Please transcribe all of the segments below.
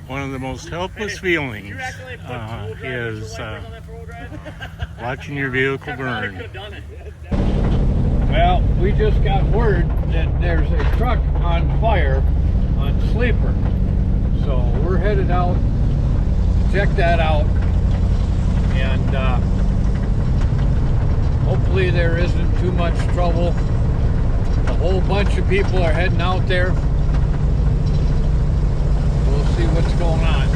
One of the most helpless feelings is watching your vehicle burn. Well, we just got word that there's a truck on fire on Sleeper. So we're headed out to check that out. And hopefully there isn't too much trouble. A whole bunch of people are heading out there. We'll see what's going on.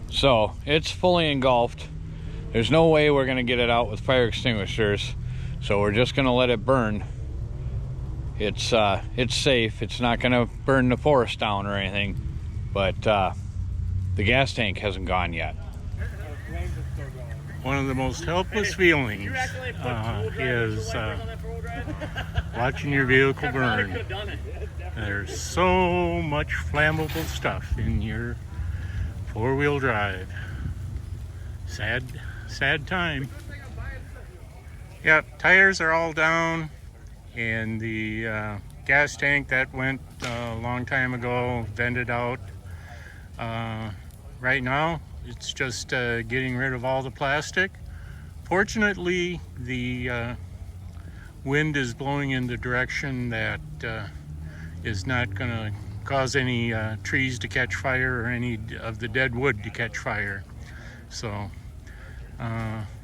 So it's fully engulfed. There's no way we're gonna get it out with fire extinguishers, so we're just gonna let it burn. It's safe. It's not gonna burn the forest down or anything, but the gas tank hasn't gone yet. One of the most helpless feelings is watching your vehicle burn. There's so much flammable stuff in your four-wheel drive. Sad time. Yep, tires are all down, and the gas tank that went a long time ago vented out. Right now it's just getting rid of all the plastic. Fortunately, the wind is blowing in the direction that is not going to cause any trees to catch fire or any of the dead wood to catch fire. So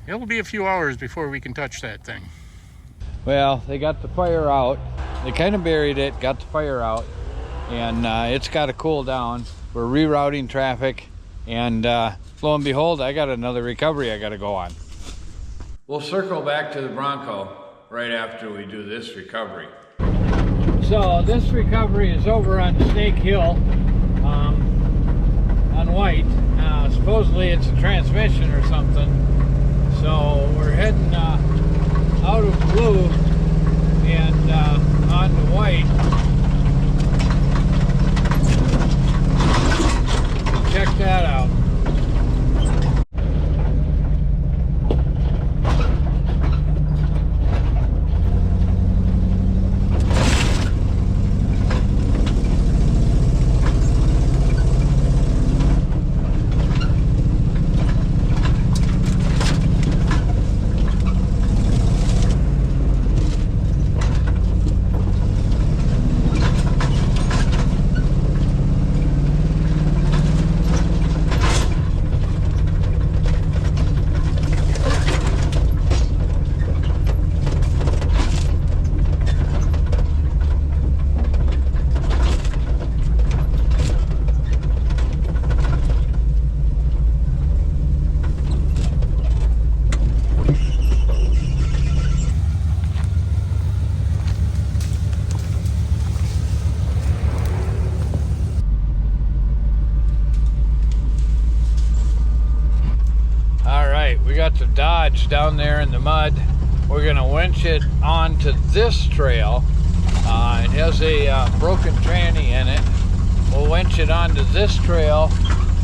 it'll be a few hours before we can touch that thing. Well, they got the fire out. They kind of buried it, got the fire out, and it's got to cool down. We're rerouting traffic, and lo and behold, I got another recovery I got to go on. We'll circle back to the Bronco right after we do this recovery. So this recovery is over on Snake Hill on White. Supposedly it's a transmission or something. So we're heading out of Blue and on to White. Check that out. We got the Dodge down there in the mud. We're gonna winch it onto this trail. It has a broken tranny in it. We'll winch it onto this trail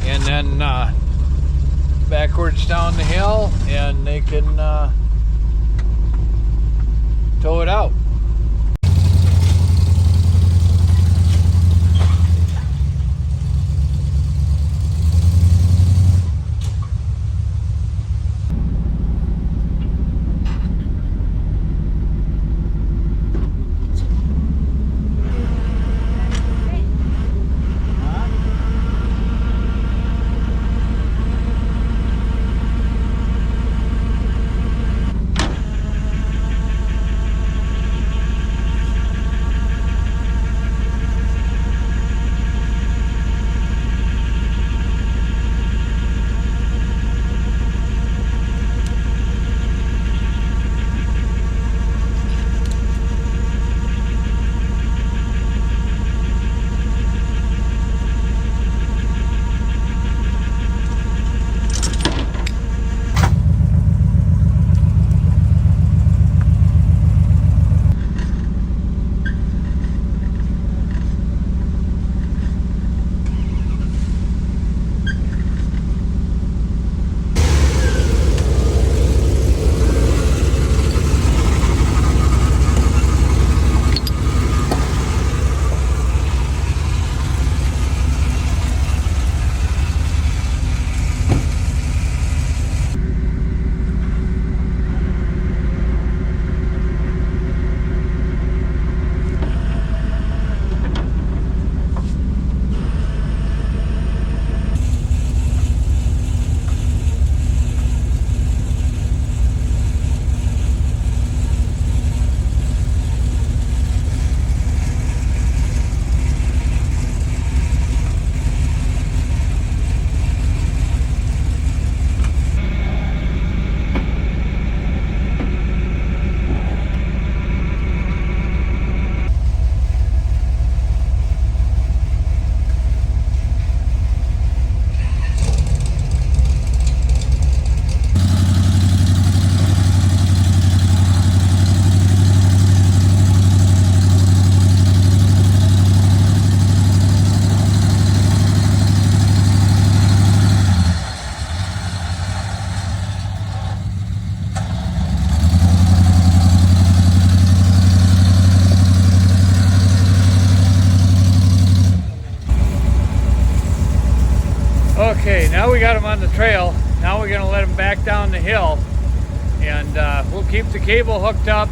and then backwards down the hill, and they can tow it out. Okay, now we got him on the trail. Now we're gonna let him back down the hill, and we'll keep the cable hooked up,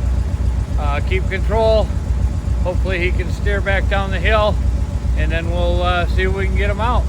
keep control. Hopefully he can steer back down the hill, and then we'll see if we can get him out.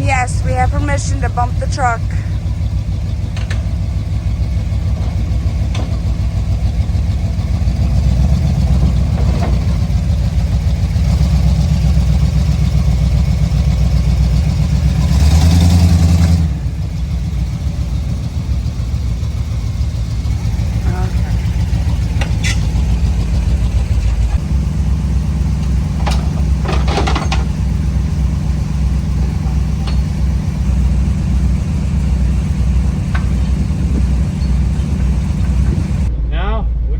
Yes, we have permission to bump the truck.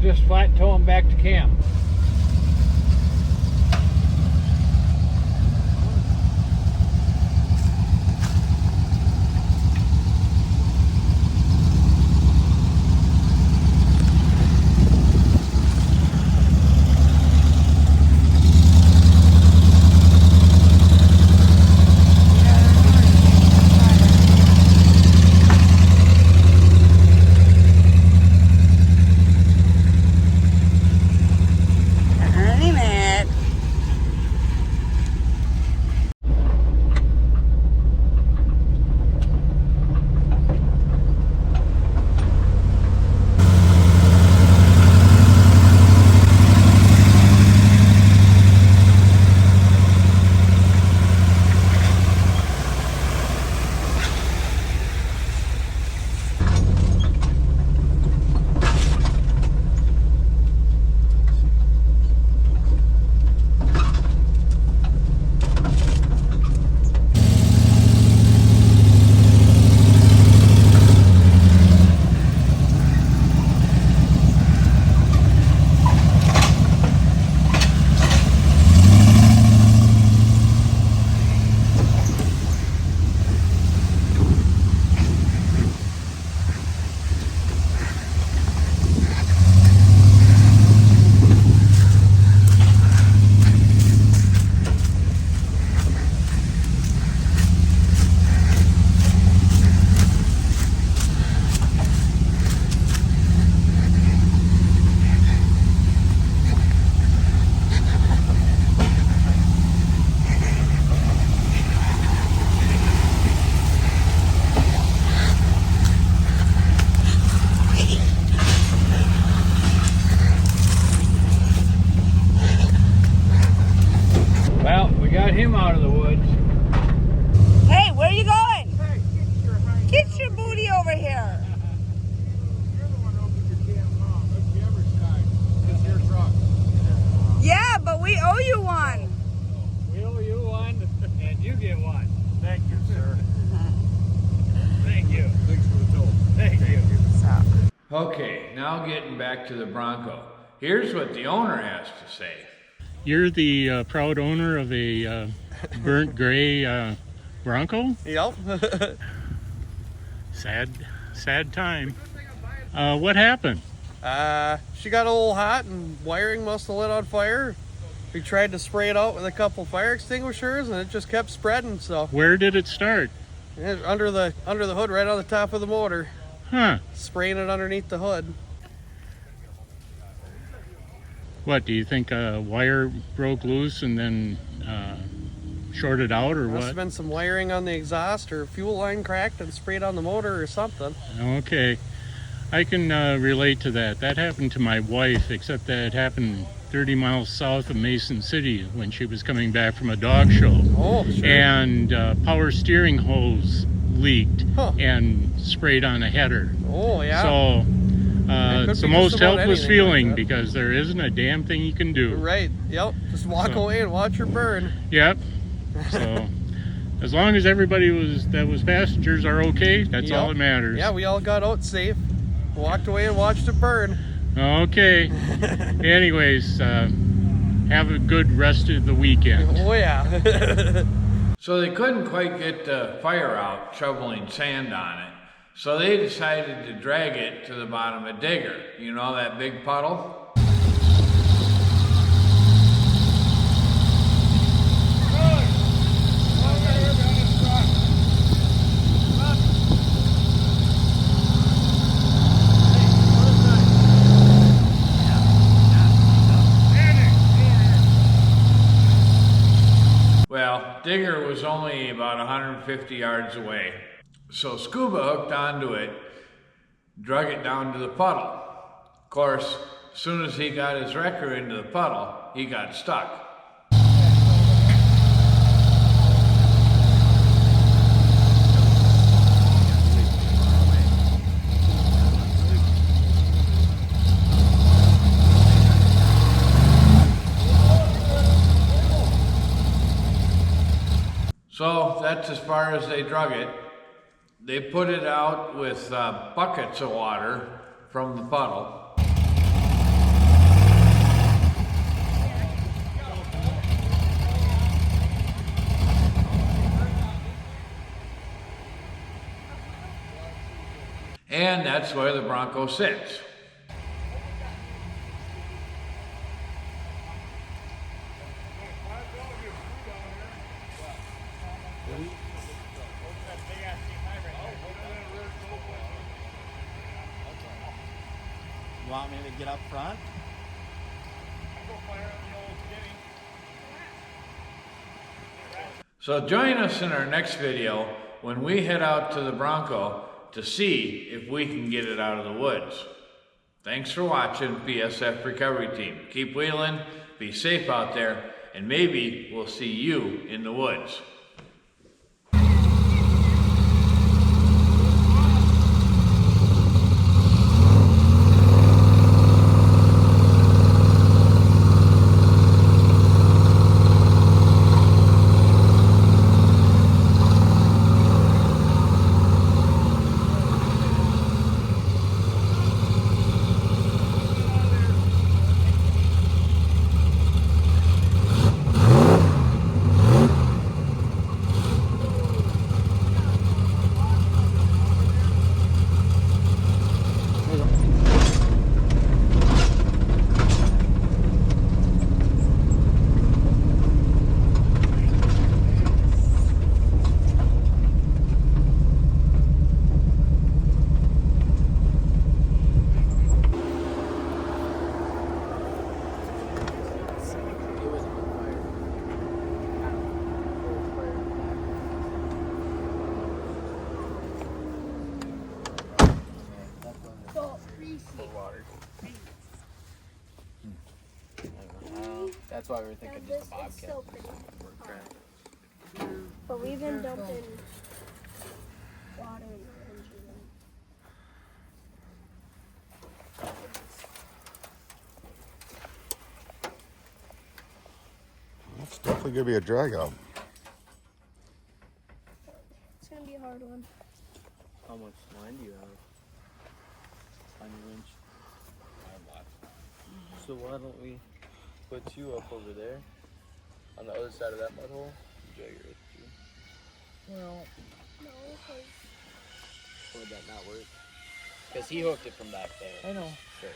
Just flat tow him back to camp. Him out of the woods. Hey, where are you going? Hey, get your booty over here. You're the one who opened your damn mouth. That's the other side. It's your truck. Yeah, but we owe you one. We owe you one, and you get one. Thank you, sir. Thank you. Thanks for the toll. Thank you. So. Okay, now getting back to the Bronco. Here's what the owner has to say. You're the proud owner of a burnt gray Bronco? Yep. Sad time. What happened? She got a little hot and wiring must have lit on fire. We tried to spray it out with a couple fire extinguishers and it just kept spreading. So Where did it start? under the hood, right on the top of the motor, Huh. spraying it underneath the hood. What, do you think a wire broke loose and then shorted out or Must what? have been some wiring on the exhaust or fuel line cracked and sprayed on the motor or something. Okay. I can relate to that. That happened to my wife, except that it happened 30 miles south of Mason City when she was coming back from a dog show. Oh, sure. And power steering hose leaked Huh. and sprayed on a header. Oh, yeah. So could it's the be most just about helpless anything like feeling that. because there isn't a damn thing you can do. Right. Yep. Just walk So- away and watch her burn. Yep. So as long as everybody that was passengers are okay, that's all Yep. that matters. Yeah, we all got out safe. Walked away and watched it burn. Okay. Anyways, have a good rest of the weekend. Oh, yeah. So they couldn't quite get the fire out, shoveling sand on it. So they decided to drag it to the bottom of Digger. You know that big puddle? Well, Digger was only about 150 yards away. So Scuba hooked onto it, drug it down to the puddle. Of course, as soon as he got his wrecker into the puddle, he got stuck. So that's as far as they drug it. They put it out with buckets of water from the puddle. And that's where the Bronco sits. You want me to get up front? So join us in our next video when we head out to the Bronco to see if we can get it out of the woods. Thanks for watching, PSF Recovery Team. Keep wheeling, be safe out there, and maybe we'll see you in the woods. That's why we were thinking just a bobcat. So pretty. But we've been dumping water in the engine. It's definitely gonna be a drag out. It's gonna be a hard one. How much line do you have on your winch? I have lots. So why don't we put you up over there on the other side of that mud hole? Drag it right through. Well, No, because would that not work? Because he hooked it from back there. I know. Oh,